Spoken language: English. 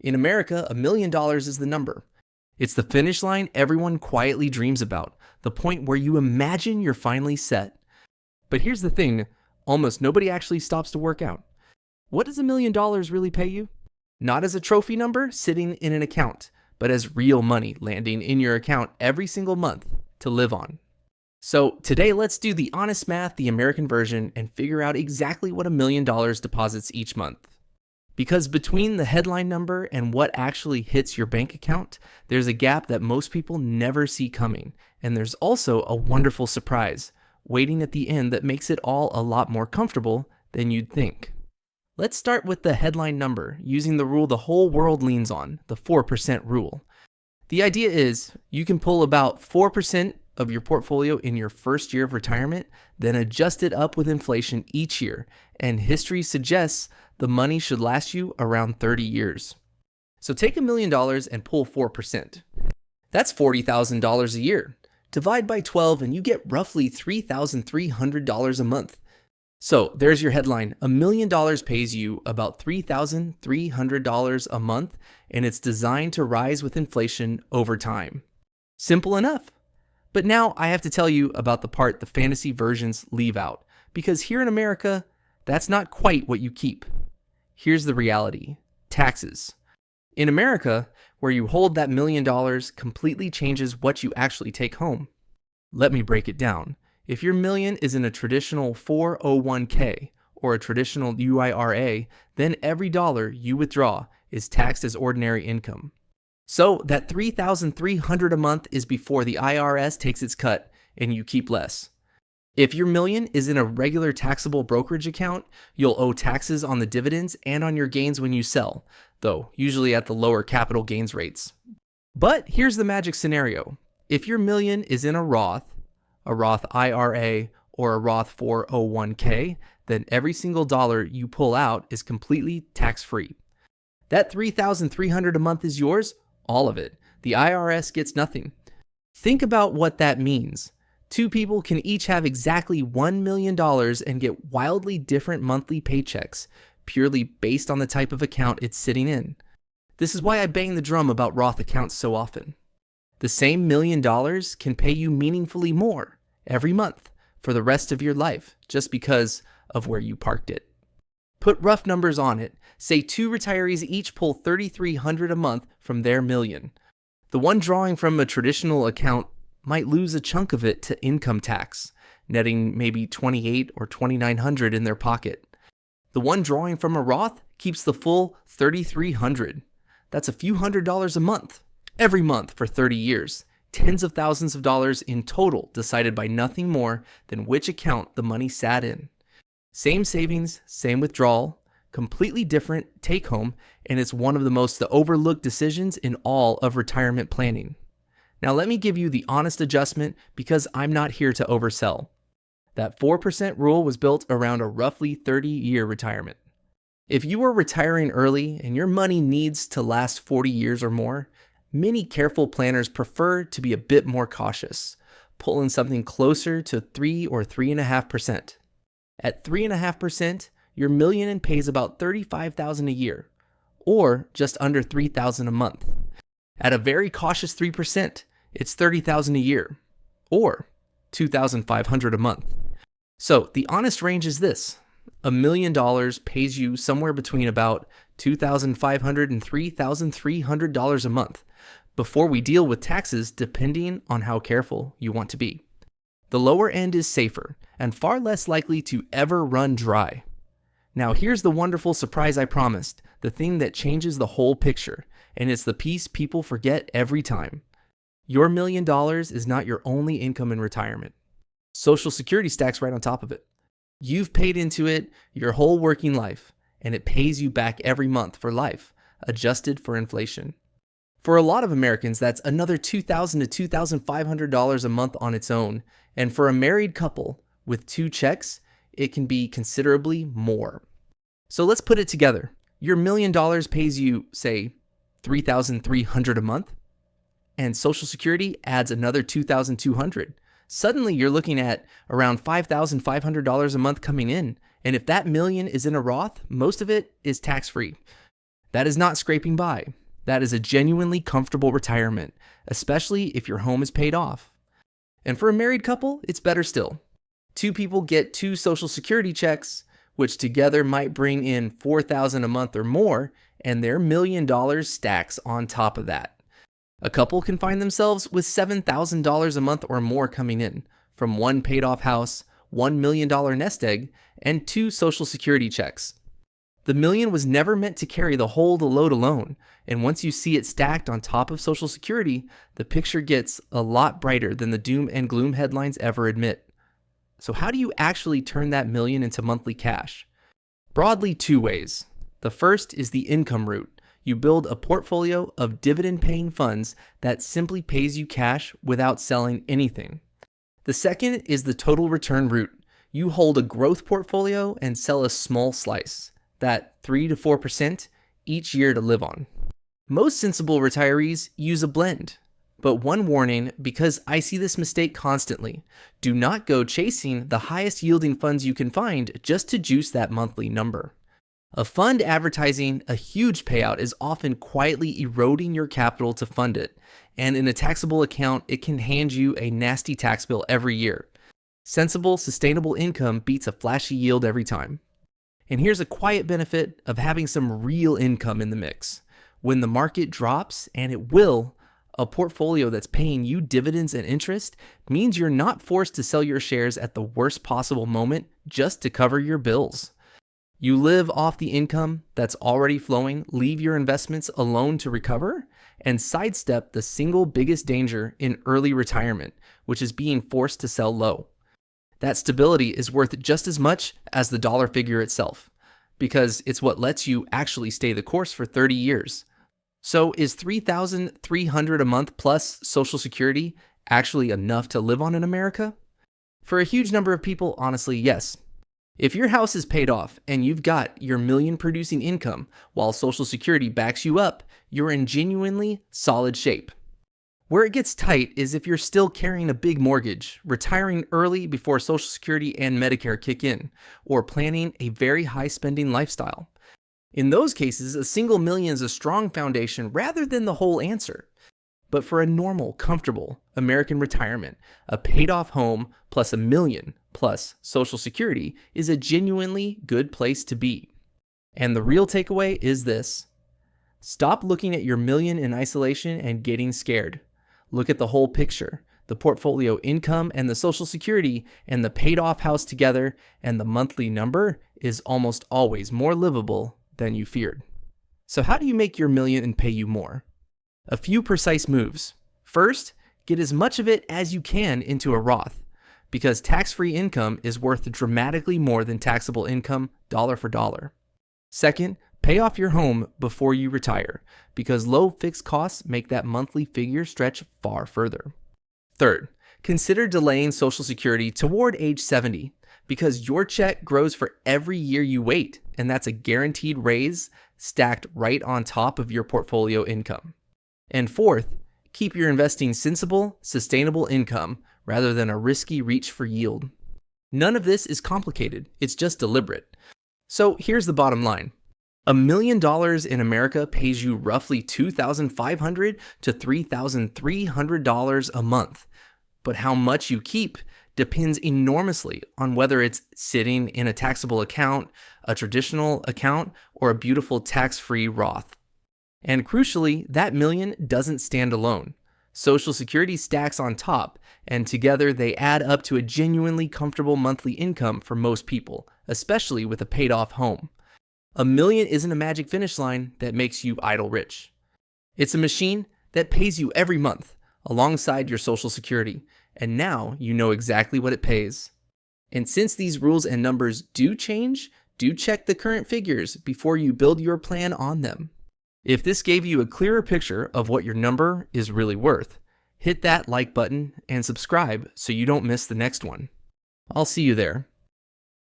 In America, $1 million is the number. It's the finish line everyone quietly dreams about, the point where you imagine you're finally set. But here's the thing, almost nobody actually stops to work out. What does $1 million really pay you? Not as a trophy number sitting in an account, but as real money landing in your account every single month to live on. So today, let's do the honest math, the American version, and figure out exactly what $1 million deposits each month. Because between the headline number and what actually hits your bank account, there's a gap that most people never see coming. And there's also a wonderful surprise waiting at the end that makes it all a lot more comfortable than you'd think. Let's start with the headline number, using the rule the whole world leans on, the 4% rule. The idea is you can pull about 4% of your portfolio in your first year of retirement, then adjust it up with inflation each year, and history suggests the money should last you around 30 years. So take $1 million and pull 4%. That's $40,000 a year. Divide by 12 and you get roughly $3,300 a month. So there's your headline. $1 million pays you about $3,300 a month, and it's designed to rise with inflation over time. Simple enough. But now I have to tell you about the part the fantasy versions leave out, because here in America, that's not quite what you keep. Here's the reality: taxes. In America, where you hold that $1 million completely changes what you actually take home. Let me break it down. If your million is in a traditional 401k or a traditional UIRA, then every dollar you withdraw is taxed as ordinary income. So that $3,300 a month is before the IRS takes its cut and you keep less. If your million is in a regular taxable brokerage account, you'll owe taxes on the dividends and on your gains when you sell, though usually at the lower capital gains rates. But here's the magic scenario. If your million is in a Roth IRA, or a Roth 401k, then every single dollar you pull out is completely tax-free. That $3,300 a month is yours, all of it. The IRS gets nothing. Think about what that means. Two people can each have exactly $1 million and get wildly different monthly paychecks, purely based on the type of account it's sitting in. This is why I bang the drum about Roth accounts so often. The same $1 million can pay you meaningfully more every month for the rest of your life, just because of where you parked it. Put rough numbers on it. Say two retirees each pull $3,300 a month from their million. The one drawing from a traditional account might lose a chunk of it to income tax, netting maybe $2,800 or $2,900 in their pocket. The one drawing from a Roth keeps the full $3,300. That's a few $100s a month, every month for 30 years. Tens of thousands of dollars in total, decided by nothing more than which account the money sat in. Same savings, same withdrawal, completely different take home, and it's one of the most overlooked decisions in all of retirement planning. Now let me give you the honest adjustment, because I'm not here to oversell. That 4% rule was built around a roughly 30-year retirement. If you are retiring early and your money needs to last 40 years or more, many careful planners prefer to be a bit more cautious, pulling something closer to 3 or 3.5%. At 3.5%, your million pays about $35,000 a year, or just under $3,000 a month. At a very cautious 3%, it's $30,000 a year, or $2,500 a month. So the honest range is this: $1 million pays you somewhere between about $2,500 and $3,300 a month, before we deal with taxes, depending on how careful you want to be. The lower end is safer and far less likely to ever run dry. Now here's the wonderful surprise I promised, the thing that changes the whole picture, and it's the piece people forget every time. Your $1 million is not your only income in retirement. Social Security stacks right on top of it. You've paid into it your whole working life, and it pays you back every month for life, adjusted for inflation. For a lot of Americans, that's another $2,000 to $2,500 a month on its own, and for a married couple with 2 checks, it can be considerably more. So let's put it together. Your $1 million pays you, say, $3,300 a month, and Social Security adds another $2,200. Suddenly, you're looking at around $5,500 a month coming in, and if that million is in a Roth, most of it is tax-free. That is not scraping by. That is a genuinely comfortable retirement, especially if your home is paid off. And for a married couple, it's better still. Two people get two Social Security checks, which together might bring in $4,000 a month or more, and their $1 million stacks on top of that. A couple can find themselves with $7,000 a month or more coming in from one paid off house, $1 million nest egg, and two Social Security checks. The million was never meant to carry the whole load alone, and once you see it stacked on top of Social Security, the picture gets a lot brighter than the doom and gloom headlines ever admit. So how do you actually turn that million into monthly cash? Broadly, two ways. The first is the income route. You build a portfolio of dividend-paying funds that simply pays you cash without selling anything. The second is the total return route. You hold a growth portfolio and sell a small slice, that 3 to 4% each year to live on. Most sensible retirees use a blend. But one warning, because I see this mistake constantly: do not go chasing the highest yielding funds you can find just to juice that monthly number. A fund advertising a huge payout is often quietly eroding your capital to fund it, and in a taxable account, it can hand you a nasty tax bill every year. Sensible, sustainable income beats a flashy yield every time. And here's a quiet benefit of having some real income in the mix. When the market drops, and it will, a portfolio that's paying you dividends and interest means you're not forced to sell your shares at the worst possible moment just to cover your bills. You live off the income that's already flowing, leave your investments alone to recover, and sidestep the single biggest danger in early retirement, which is being forced to sell low. That stability is worth just as much as the dollar figure itself, because it's what lets you actually stay the course for 30 years. So is $3,300 a month plus Social Security actually enough to live on in America? For a huge number of people, honestly, yes. If your house is paid off and you've got your million producing income while Social Security backs you up, you're in genuinely solid shape. Where it gets tight is if you're still carrying a big mortgage, retiring early before Social Security and Medicare kick in, or planning a very high spending lifestyle. In those cases, a single million is a strong foundation rather than the whole answer. But for a normal, comfortable American retirement, a paid-off home plus $1 million plus Social Security is a genuinely good place to be. And the real takeaway is this: stop looking at your million in isolation and getting scared. Look at the whole picture, the portfolio income and the Social Security and the paid-off house together, and the monthly number is almost always more livable than you feared. So how do you make your million and pay you more? A few precise moves. First, get as much of it as you can into a Roth, because tax-free income is worth dramatically more than taxable income dollar for dollar. Second, pay off your home before you retire, because low fixed costs make that monthly figure stretch far further. Third, consider delaying Social Security toward age 70, because your check grows for every year you wait, and that's a guaranteed raise stacked right on top of your portfolio income. And fourth, keep your investing sensible, sustainable income rather than a risky reach for yield. None of this is complicated, it's just deliberate. So here's the bottom line. $1 million in America pays you roughly $2,500 to $3,300 a month. But how much you keep depends enormously on whether it's sitting in a taxable account, a traditional account, or a beautiful tax-free Roth. And crucially, that million doesn't stand alone. Social Security stacks on top, and together they add up to a genuinely comfortable monthly income for most people, especially with a paid-off home. $1 million isn't a magic finish line that makes you idle rich. It's a machine that pays you every month alongside your Social Security, and now you know exactly what it pays. And since these rules and numbers do change, do check the current figures before you build your plan on them. If this gave you a clearer picture of what your number is really worth, hit that like button and subscribe so you don't miss the next one. I'll see you there.